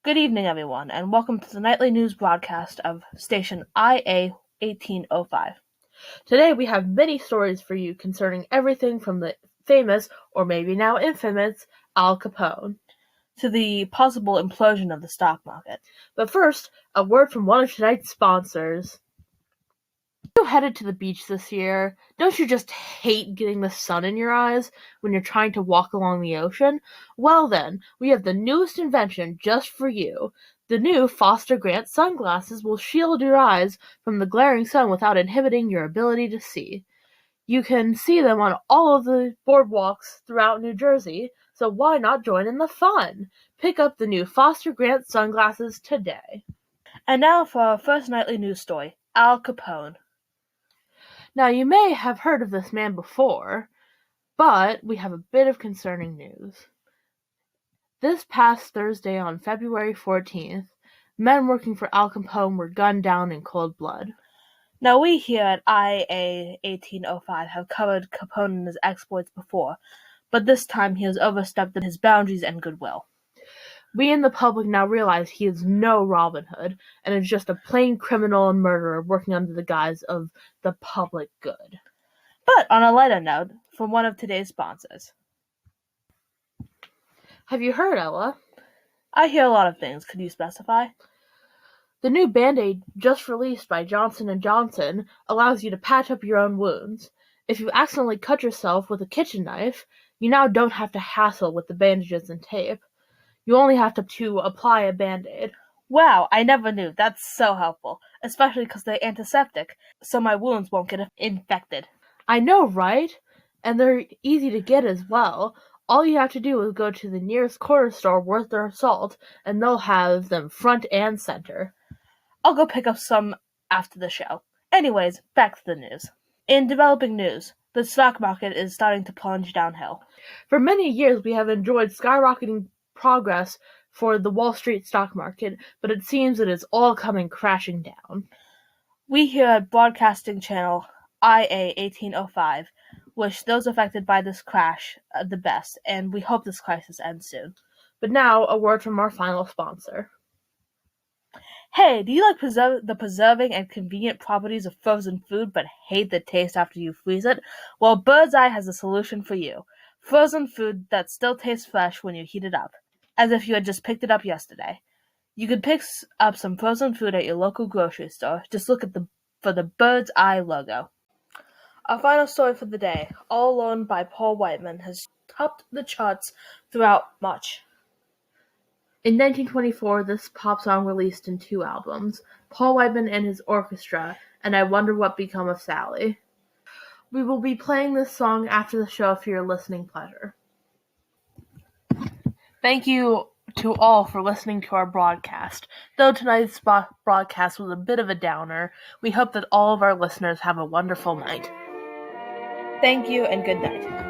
Good evening, everyone, and welcome to the nightly news broadcast of station IA 1805. Today we have many stories for you concerning everything from the famous, or maybe now infamous, Al Capone, to the possible implosion of the stock market. But first, a word from one of tonight's sponsors. Are you headed to the beach this year? Don't you just hate getting the sun in your eyes when you're trying to walk along the ocean? Well then, we have the newest invention just for you. The new Foster Grant sunglasses will shield your eyes from the glaring sun without inhibiting your ability to see. You can see them on all of the boardwalks throughout New Jersey, so why not join in the fun? Pick up the new Foster Grant sunglasses today. And now for our first nightly news story, Al Capone. Now, you may have heard of this man before, but we have a bit of concerning news. This past Thursday on February 14th, men working for Al Capone were gunned down in cold blood. Now, we here at IA 1805 have covered Capone and his exploits before, but this time he has overstepped his boundaries and goodwill. We in the public now realize he is no Robin Hood, and is just a plain criminal and murderer working under the guise of the public good. But on a lighter note, from one of today's sponsors. Have you heard, Ella? I hear a lot of things. Could you specify? The new Band-Aid just released by Johnson & Johnson allows you to patch up your own wounds. If you accidentally cut yourself with a kitchen knife, you now don't have to hassle with the bandages and tape. You only have to apply a Band-Aid. Wow, I never knew. That's so helpful, especially because they're antiseptic, so my wounds won't get infected. I know, right? And they're easy to get as well. All you have to do is go to the nearest corner store worth their salt, and they'll have them front and center. I'll go pick up some after the show. Anyways, back to the news. In developing news, the stock market is starting to plunge downhill. For many years, we have enjoyed skyrocketing progress for the Wall Street stock market, but it seems it is all coming crashing down. We here at Broadcasting Channel IA 1805 wish those affected by this crash the best, and we hope this crisis ends soon. But now, a word from our final sponsor. Hey, do you like the preserving and convenient properties of frozen food but hate the taste after you freeze it? Well, Bird's Eye has a solution for you. Frozen food that still tastes fresh when you heat it up, as if you had just picked it up yesterday. You could pick up some frozen food at your local grocery store. Just look for the Bird's Eye logo. Our final story for the day, All Alone by Paul Whiteman, has topped the charts throughout March. In 1924, this pop song released in 2 albums, Paul Whiteman and His Orchestra, and I Wonder What Become of Sally. We will be playing this song after the show for your listening pleasure. Thank you to all for listening to our broadcast. Though tonight's broadcast was a bit of a downer, we hope that all of our listeners have a wonderful night. Thank you and good night.